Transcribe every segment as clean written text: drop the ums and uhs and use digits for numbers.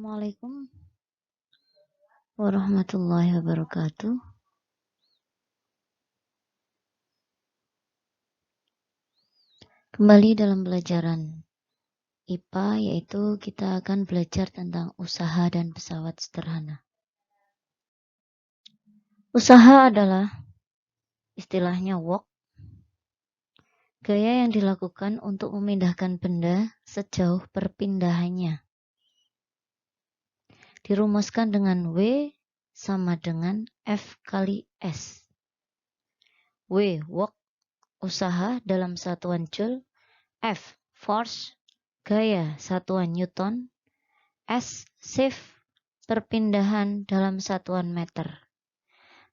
Assalamualaikum warahmatullahi wabarakatuh. Kembali dalam pelajaran IPA, yaitu kita akan belajar tentang usaha dan pesawat sederhana. Usaha adalah istilahnya work, gaya yang dilakukan untuk memindahkan benda sejauh perpindahannya. Dirumuskan dengan W sama dengan F kali S. W, work, usaha dalam satuan Joule. F, force, gaya satuan Newton. S, shift, perpindahan dalam satuan meter.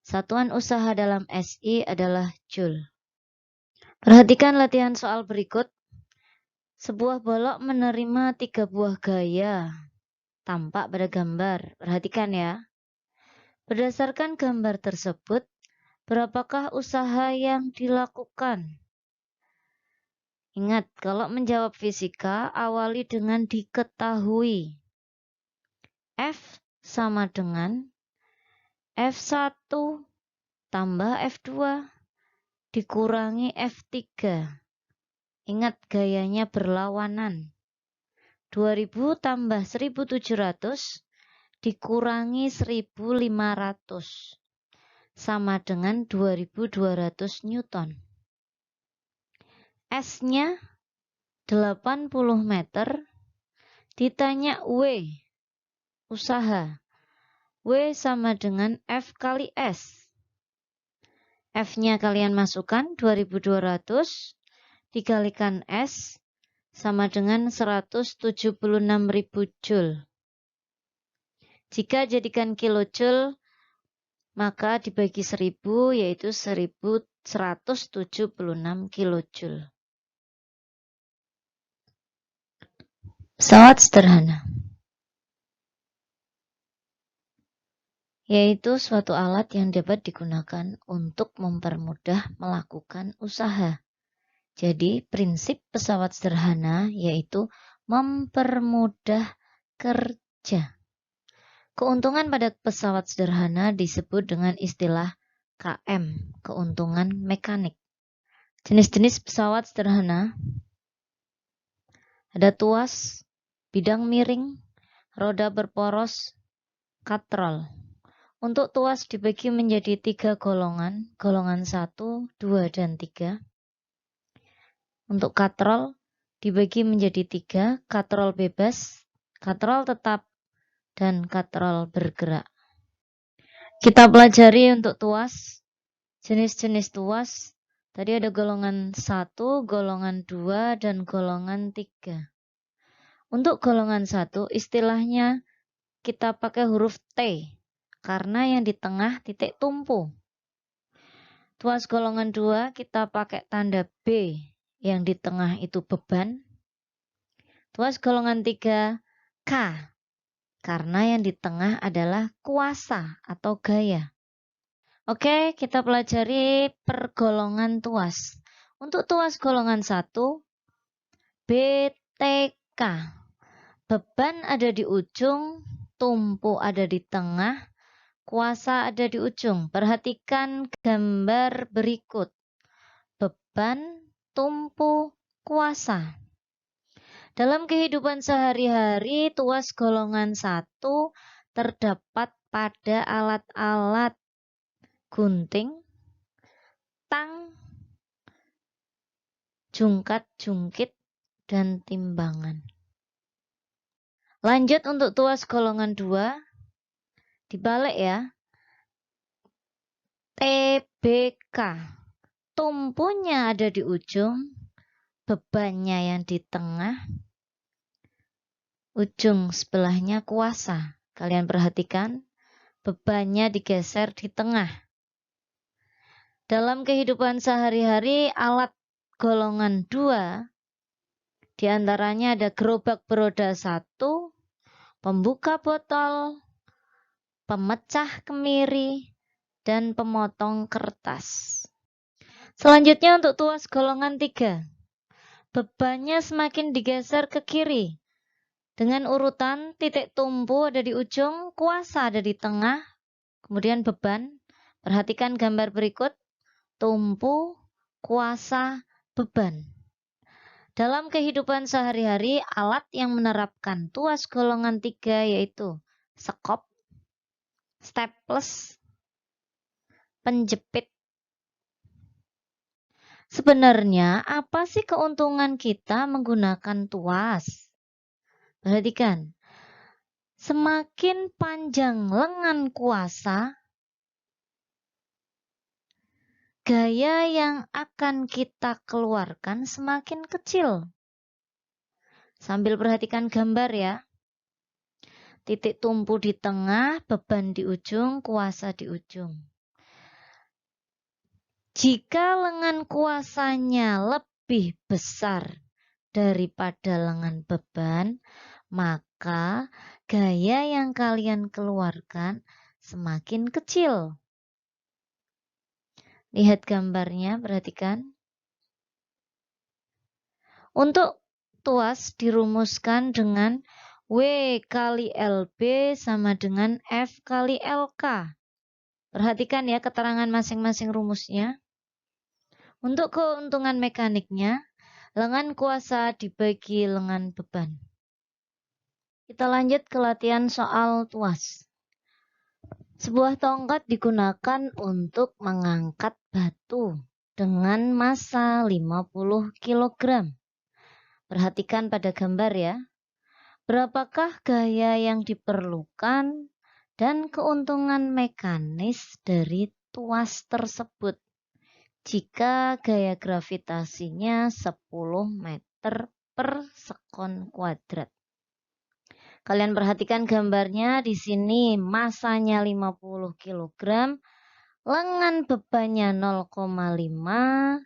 Satuan usaha dalam SI adalah Joule. Perhatikan latihan soal berikut. Sebuah bolok menerima 3 buah gaya. Tampak pada gambar. Perhatikan ya. Berdasarkan gambar tersebut, berapakah usaha yang dilakukan? Ingat, kalau menjawab fisika, awali dengan diketahui. F sama dengan F1 tambah F2 dikurangi F3. Ingat, gayanya berlawanan. 2000 tambah 1700 dikurangi 1500 sama dengan 2200 Newton. S-nya 80 meter, ditanya W, usaha. W sama dengan F kali S. F-nya kalian masukkan 2200 dikalikan S sama dengan 176.000 Joule. Jika jadikan kilojoule, maka dibagi 1000 yaitu 1176 kilojoule. Pesawat sederhana yaitu suatu alat yang dapat digunakan untuk mempermudah melakukan usaha. Jadi prinsip pesawat sederhana yaitu mempermudah kerja. Keuntungan pada pesawat sederhana disebut dengan istilah KM, keuntungan mekanik. Jenis-jenis pesawat sederhana ada tuas, bidang miring, roda berporos, katrol. Untuk tuas dibagi menjadi 3 golongan, golongan 1, 2, dan 3. Untuk katrol dibagi menjadi 3, katrol bebas, katrol tetap, dan katrol bergerak. Kita pelajari untuk tuas, jenis-jenis tuas. Tadi ada golongan 1, golongan 2, dan golongan 3. Untuk golongan 1, istilahnya kita pakai huruf T, karena yang di tengah titik tumpu. Tuas golongan 2 kita pakai tanda B, yang di tengah itu beban. Tuas golongan 3 K, karena yang di tengah adalah kuasa atau gaya. Oke, kita pelajari pergolongan tuas. Untuk tuas golongan 1, BTK. Beban ada di ujung, tumpu ada di tengah, kuasa ada di ujung. Perhatikan gambar berikut. Beban, tumpu, kuasa. Dalam kehidupan sehari-hari, tuas golongan 1 terdapat pada alat-alat gunting, tang, jungkat-jungkit, dan timbangan. Lanjut untuk tuas golongan 2, dibalik ya. TBK. Tumpunya ada di ujung, bebannya yang di tengah, ujung sebelahnya kuasa. Kalian perhatikan, bebannya digeser di tengah. Dalam kehidupan sehari-hari, alat golongan 2, diantaranya ada gerobak beroda 1, pembuka botol, pemecah kemiri, dan pemotong kertas. Selanjutnya untuk tuas golongan 3. Bebannya semakin digeser ke kiri. Dengan urutan titik tumpu ada di ujung, kuasa ada di tengah, kemudian beban. Perhatikan gambar berikut, tumpu, kuasa, beban. Dalam kehidupan sehari-hari, alat yang menerapkan tuas golongan 3 yaitu sekop, staples, penjepit. Sebenarnya apa sih keuntungan kita menggunakan tuas? Perhatikan, semakin panjang lengan kuasa, gaya yang akan kita keluarkan semakin kecil. Sambil perhatikan gambar ya. Titik tumpu di tengah, beban di ujung, kuasa di ujung. Jika lengan kuasanya lebih besar daripada lengan beban, maka gaya yang kalian keluarkan semakin kecil. Lihat gambarnya, perhatikan. Untuk tuas dirumuskan dengan W kali LB sama dengan F kali LK. Perhatikan ya keterangan masing-masing rumusnya. Untuk keuntungan mekaniknya, lengan kuasa dibagi lengan beban. Kita lanjut ke latihan soal tuas. Sebuah tongkat digunakan untuk mengangkat batu dengan massa 50 kg. Perhatikan pada gambar ya. Berapakah gaya yang diperlukan dan keuntungan mekanis dari tuas tersebut jika gaya gravitasinya 10 meter per sekon kuadrat? Kalian perhatikan gambarnya di sini, masanya 50 kg, lengan bebannya 0,5,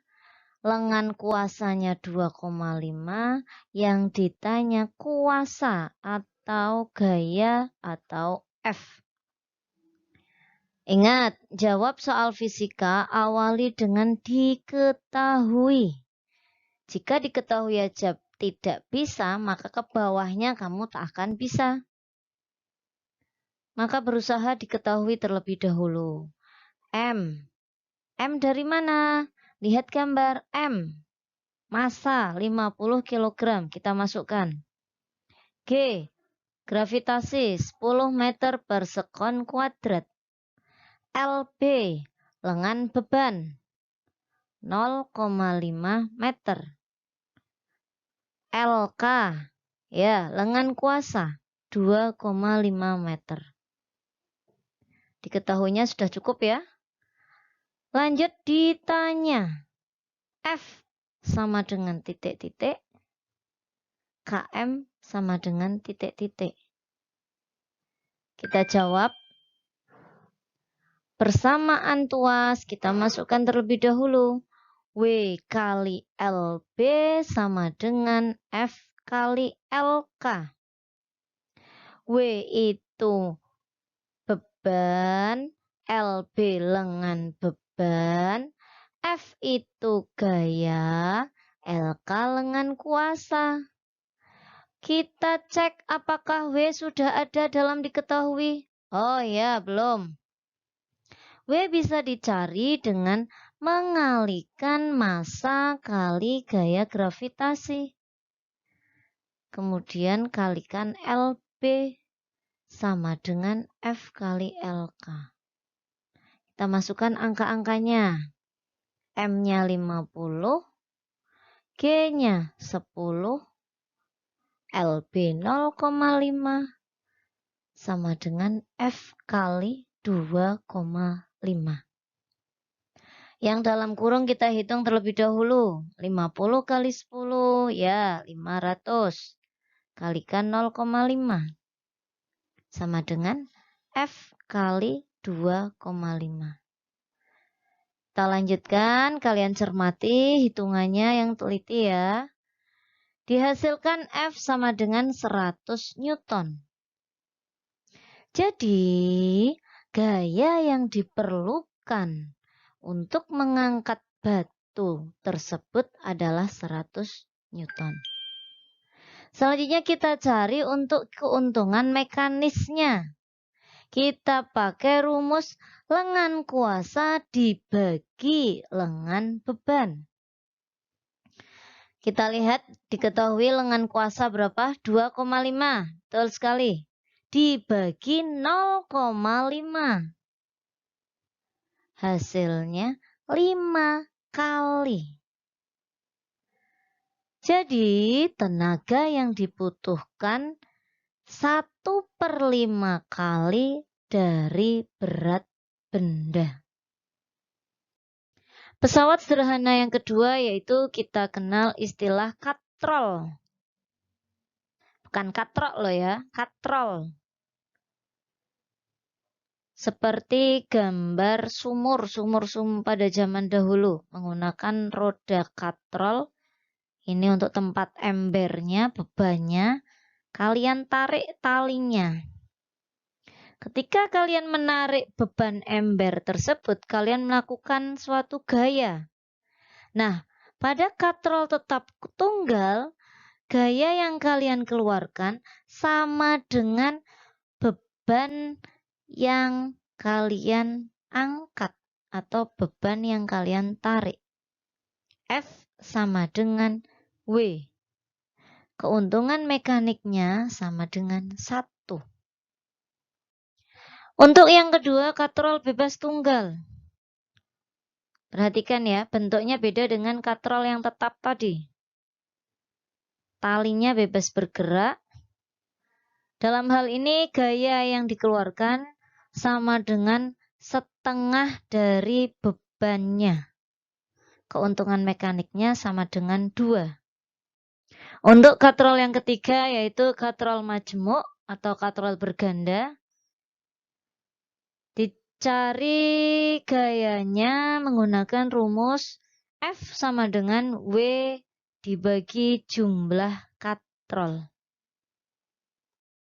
lengan kuasanya 2,5, yang ditanya kuasa atau gaya atau F. Ingat, jawab soal fisika awali dengan diketahui. Jika diketahui aja tidak bisa, maka ke bawahnya kamu tak akan bisa. Maka berusaha diketahui terlebih dahulu. M. M dari mana? Lihat gambar M. Massa 50 kg kita masukkan. G. Gravitasi 10 meter per sekon kuadrat. LB. Lengan beban 0,5 meter. LK. Ya, lengan kuasa 2,5 meter. Diketahuinya sudah cukup ya. Lanjut ditanya. F sama dengan titik-titik. KM sama dengan titik-titik. Kita jawab. Persamaan tuas kita masukkan terlebih dahulu. W kali LB sama dengan F kali LK. W itu beban, LB lengan beban, F itu gaya, LK lengan kuasa. Kita cek apakah W sudah ada dalam diketahui. Oh ya, belum. W bisa dicari dengan mengalihkan massa kali gaya gravitasi. Kemudian kalikan LB sama dengan F kali LK. Kita masukkan angka-angkanya. M-nya 50, G-nya 10, LB 0,5 sama dengan F kali 2,5. Yang dalam kurung kita hitung terlebih dahulu. 50 kali 10 ya 500. Kalikan 0,5 sama dengan F kali 2,5. Kita lanjutkan, kalian cermati hitungannya yang teliti ya. Dihasilkan F sama dengan 100 Newton. Jadi, gaya yang diperlukan untuk mengangkat batu tersebut adalah 100 Newton. Selanjutnya kita cari untuk keuntungan mekanisnya. Kita pakai rumus lengan kuasa dibagi lengan beban. Kita lihat, diketahui lengan kuasa berapa? 2,5. Betul sekali. Dibagi 0,5. Hasilnya 5 kali. Jadi, tenaga yang dibutuhkan 1/5 kali dari berat benda. Pesawat sederhana yang kedua yaitu kita kenal istilah katrol. Bukan katrol loh ya, katrol. Seperti gambar sumur pada zaman dahulu menggunakan roda katrol. Ini untuk tempat embernya, bebannya. Kalian tarik talinya. Ketika kalian menarik beban ember tersebut, kalian melakukan suatu gaya. Nah, pada katrol tetap tunggal, gaya yang kalian keluarkan sama dengan beban yang kalian angkat atau beban yang kalian tarik. F sama dengan W. Keuntungan mekaniknya sama dengan 1. Untuk yang kedua, katrol bebas tunggal. Perhatikan ya, bentuknya beda dengan katrol yang tetap tadi. Talinya bebas bergerak. Dalam hal ini, gaya yang dikeluarkan sama dengan setengah dari bebannya. Keuntungan mekaniknya sama dengan 2. Untuk katrol yang ketiga yaitu katrol majemuk atau katrol berganda. Dicari gayanya menggunakan rumus F sama dengan W dibagi jumlah katrol.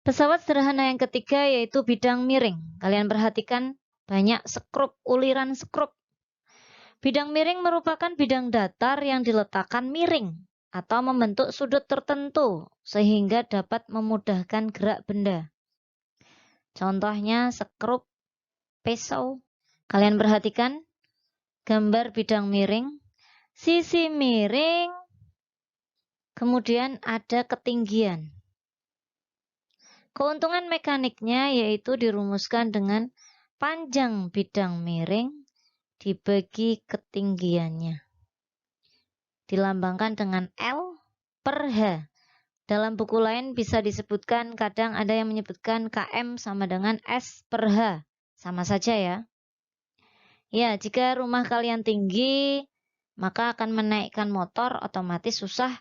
Pesawat sederhana yang ketiga yaitu bidang miring. Kalian perhatikan banyak skrup, uliran skrup. Bidang miring merupakan bidang datar yang diletakkan miring atau membentuk sudut tertentu sehingga dapat memudahkan gerak benda. Contohnya skrup pisau. Kalian perhatikan gambar bidang miring. Sisi miring, kemudian ada ketinggian. Keuntungan mekaniknya yaitu dirumuskan dengan panjang bidang miring dibagi ketinggiannya. Dilambangkan dengan L per H. Dalam buku lain bisa disebutkan, kadang ada yang menyebutkan KM sama dengan S per H. Sama saja ya. Ya, jika rumah kalian tinggi, maka akan menaikkan motor otomatis susah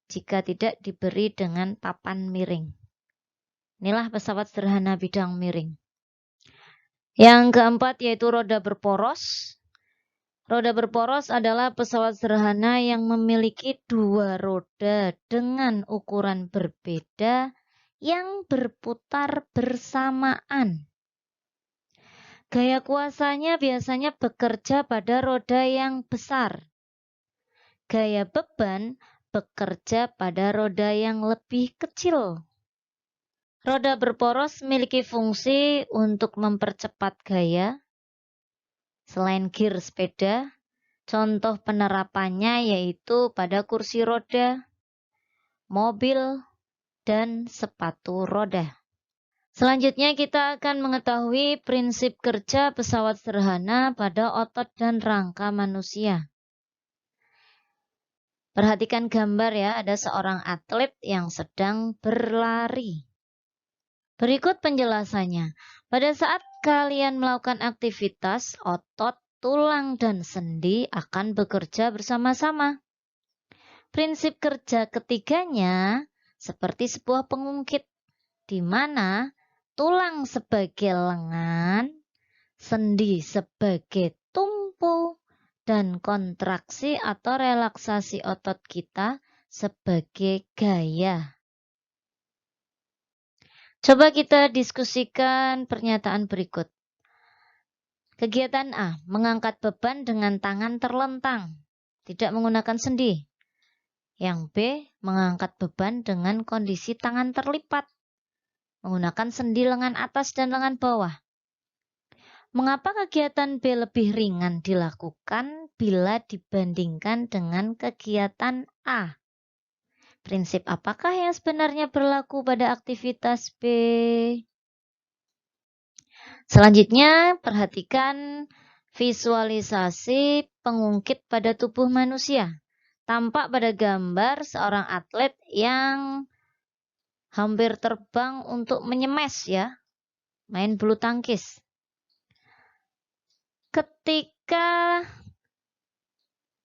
jika tidak diberi dengan papan miring. Inilah pesawat sederhana bidang miring. Yang keempat yaitu roda berporos. Roda berporos adalah pesawat sederhana yang memiliki 2 roda dengan ukuran berbeda yang berputar bersamaan. Gaya kuasanya biasanya bekerja pada roda yang besar. Gaya beban bekerja pada roda yang lebih kecil. Roda berporos memiliki fungsi untuk mempercepat gaya. Selain gear sepeda, contoh penerapannya yaitu pada kursi roda, mobil, dan sepatu roda. Selanjutnya kita akan mengetahui prinsip kerja pesawat sederhana pada otot dan rangka manusia. Perhatikan gambar ya, ada seorang atlet yang sedang berlari. Berikut penjelasannya. Pada saat kalian melakukan aktivitas, otot, tulang, dan sendi akan bekerja bersama-sama. Prinsip kerja ketiganya seperti sebuah pengungkit, di mana tulang sebagai lengan, sendi sebagai tumpu, dan kontraksi atau relaksasi otot kita sebagai gaya. Coba kita diskusikan pernyataan berikut. Kegiatan A, mengangkat beban dengan tangan terlentang, tidak menggunakan sendi. Yang B, mengangkat beban dengan kondisi tangan terlipat, menggunakan sendi lengan atas dan lengan bawah. Mengapa kegiatan B lebih ringan dilakukan bila dibandingkan dengan kegiatan A? Prinsip apakah yang sebenarnya berlaku pada aktivitas B? Selanjutnya, perhatikan visualisasi pengungkit pada tubuh manusia. Tampak pada gambar seorang atlet yang hampir terbang untuk menyemes ya, main bulu tangkis. Ketika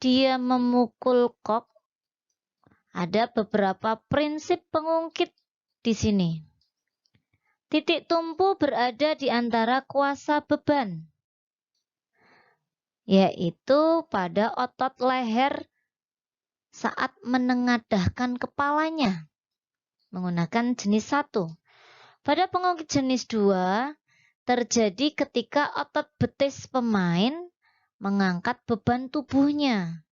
dia memukul kok, ada beberapa prinsip pengungkit di sini. Titik tumpu berada di antara kuasa beban, yaitu pada otot leher saat menengadahkan kepalanya menggunakan jenis 1. Pada pengungkit jenis 2, terjadi ketika otot betis pemain mengangkat beban tubuhnya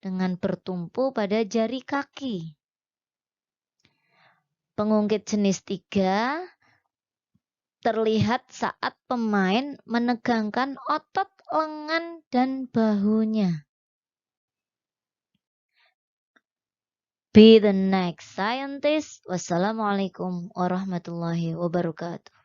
dengan bertumpu pada jari kaki. Pengungkit jenis 3 terlihat saat pemain menegangkan otot lengan dan bahunya. Be the next scientist. Wassalamualaikum warahmatullahi wabarakatuh.